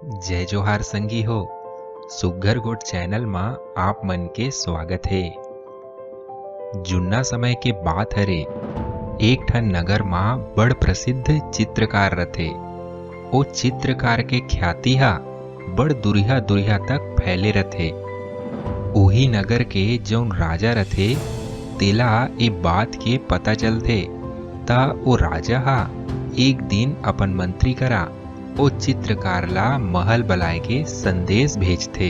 जय जोहार संगी हो। सुग्घर गोठ चैनल मा आप मन के स्वागत है। जुन्ना समय के बात हरे, एक ठन नगर मा बड़ प्रसिद्ध चित्रकार रथे। ओ चित्रकार के ख्याति हा बड़ दुरिहा दुरिहा तक फैले रथे। ओही नगर के जौन राजा रथे तेला ए बात के पता चलथे ता ओ राजा हा एक दिन अपन मंत्री करा ओ चित्रकार ला महल बुलाए के संदेश भेजथे।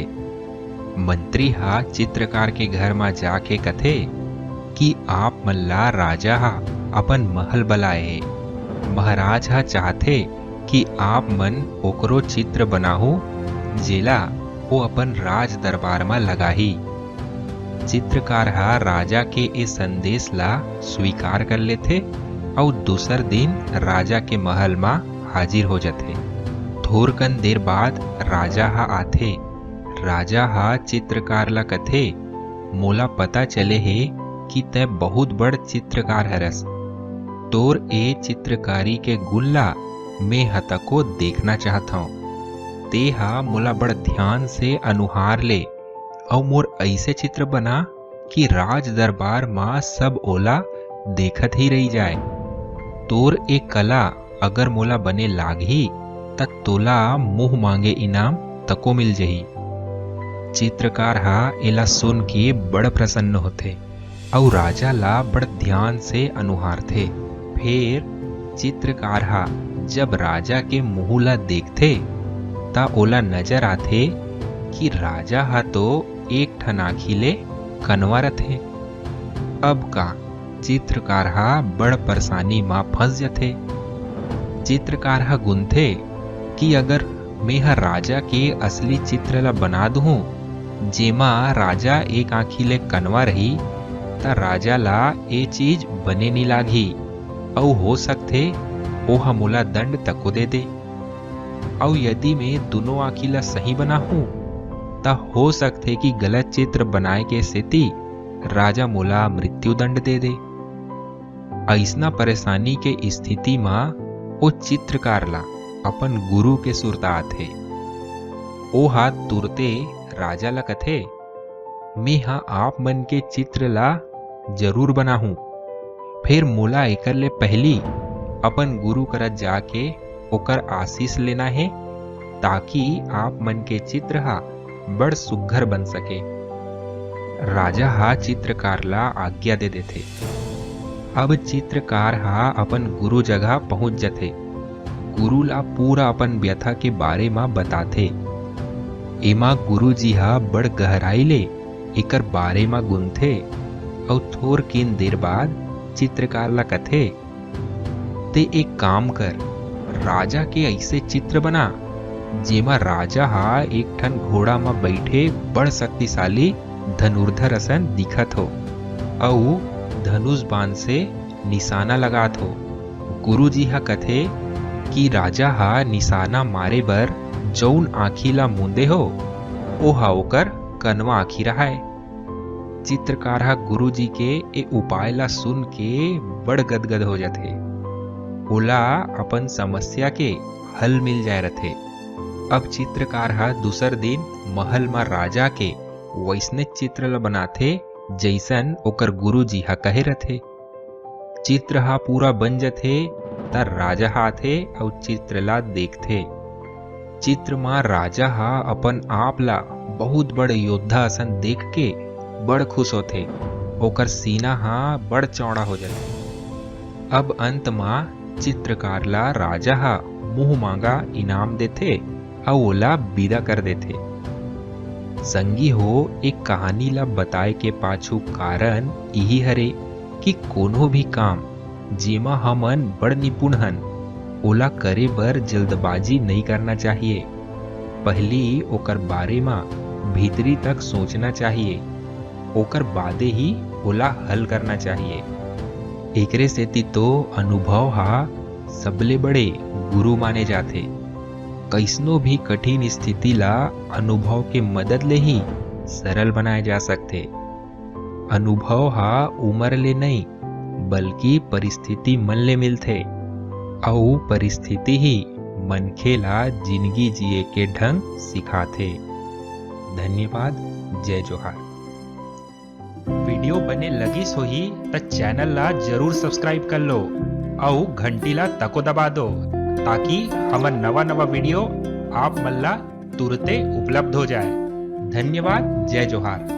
मंत्री हा चित्रकार के घर में जाके कथे कि आप मन ला राजा हा अपन महल बुलाए हे। महाराज हा चाहते कि आप मन ओकरो चित्र बनाहू जेला वो अपन राज दरबार में लगाही। चित्रकार हा राजा के ए संदेश ला स्वीकार कर लेथे और दूसर दिन राजा के महल में हाजिर हो जाते। थोरकन देर बाद राजा हा आथे। राजा हा चित्रकार ला कथे, मोला पता चले हे कि तै बहुत बड़ चित्रकार हरस। तोर ए चित्रकारी के गुण ला मैं हतको देखना चाहता हूँ। ते हा मोला बड़ ध्यान से अनुहार ले और मोर ऐसे चित्र बना कि राज दरबार मां सब ओला देखत ही रही जाए। तोर एक कला अगर मोला बने लागही तक तोला मुंह मांगे इनाम तको मिल जही। चित्रकार हा एला सुन के बड़ प्रसन्न होते और राजा ला बड़ ध्यान से अनुहार थे। फिर चित्रकार हा जब राजा के मुंह ला देखते ता ओला नजर आथे कि राजा हा तो एक ठन आँखी ले कनवा रथे। अब का चित्रकार हा बड़ परेशानी मां फंस जाते। चित्रकार हा गुनथे कि अगर मैं हा राजा के असली चित्र ला बना दूं जेमा राजा एक आँखी ले कनवा रही ता राजा ला ए चीज बने नहीं लागी और हो सकते ओहा मोला दंड तको दे दे। और यदि मैं दोनों आँखी ला सही बना हूं ता हो सकते कि गलत चित्र बनाए के सेती राजा मोला मृत्यु दंड दे दे। ऐसना परेशानी के स्थिति में ओ चित्रकार ला अपन गुरु के सुरता आथे। ओ हाथ तुरते राजा ला कथे, मैं हा आप मन के चित्र ला जरूर बनाहूं। फिर मोला एकर ले पहली अपन गुरु करा जाके ओकर आशीष लेना है ताकि आप मन के चित्र हा बड़ सुघ्घर बन सके। राजा हा चित्रकार ला आज्ञा दे देथे। अब चित्रकार हा अपन गुरु जगह पहुंच जाथे। गुरु ला पूरा अपन व्यथा के बारे में बताथे। एमा गुरु जी हा बड़ गहराई ले एकर बारे में गुनथे और थोर किन देर बाद चित्रकार ला कथे, ते एक काम कर, राजा के ऐसे चित्र बना जेमा राजा हा एक ठन घोड़ा में बैठे बड़ शक्तिशाली धनुर्धर असन दिखत हो और धनुष बाण से निशाना लगात हो। गुरु जी हा कथे कि राजा हा निशाना मारे बर जौन आँखी ला मूंदे हो ओ हा ओकर कनवा आँखी रहाय। चित्रकार हा गुरु जी के ए उपाय ला सुन के बड़ गदगद हो जाते। ओला अपन समस्या के हल मिल जाए रथे। अब चित्रकार हा दूसर दिन महल में राजा के वैसने चित्र ला बनाथे जैसन ओकर गुरु जी हा कहे रथे। चित्र हा पूरा बन जाथे ता राजा हा आथे और चित्र ला देखथे। चित्र में राजा हा अपन आप ला बहुत बड़ योद्धा असन देख के बड़ खुश होथे। ओकर सीना हा बड़ चौड़ा हो जाथे। अब अंत में चित्रकार ला राजा हा मुंह मांगा इनाम देथे और ओला विदा कर देथे। संगी हो, एक कहानी ला बताए के पाछू कारण यही हरे कि कोनो भी काम जेमा हमन बड़ निपुण हन ओला करे बर जल्दबाजी नहीं करना चाहिए। पहली ओकर बारे में भीतरी तक सोचना चाहिए, ओकर बादे ही ओला हल करना चाहिए। एकरे सेती तो अनुभव हा सबले बड़े गुरु माने जाथे। कैसनो भी कठिन स्थिति ला अनुभव के मदद ले ही सरल बनाए जा सकते। अनुभव हा उम्र ले नहीं बल्कि परिस्थिति मन ले मिलथे और परिस्थिति ही मनखे ला जिंदगी जिए के ढंग सिखाथे। धन्यवाद। जय जोहार। वीडियो बने लगिस होही त चैनल ला जरूर सब्सक्राइब कर लो और घंटी ला तको दबा दो ताकि हमर नवा नवा वीडियो आप मन ला तुरते उपलब्ध हो जाए। धन्यवाद। जय जोहार।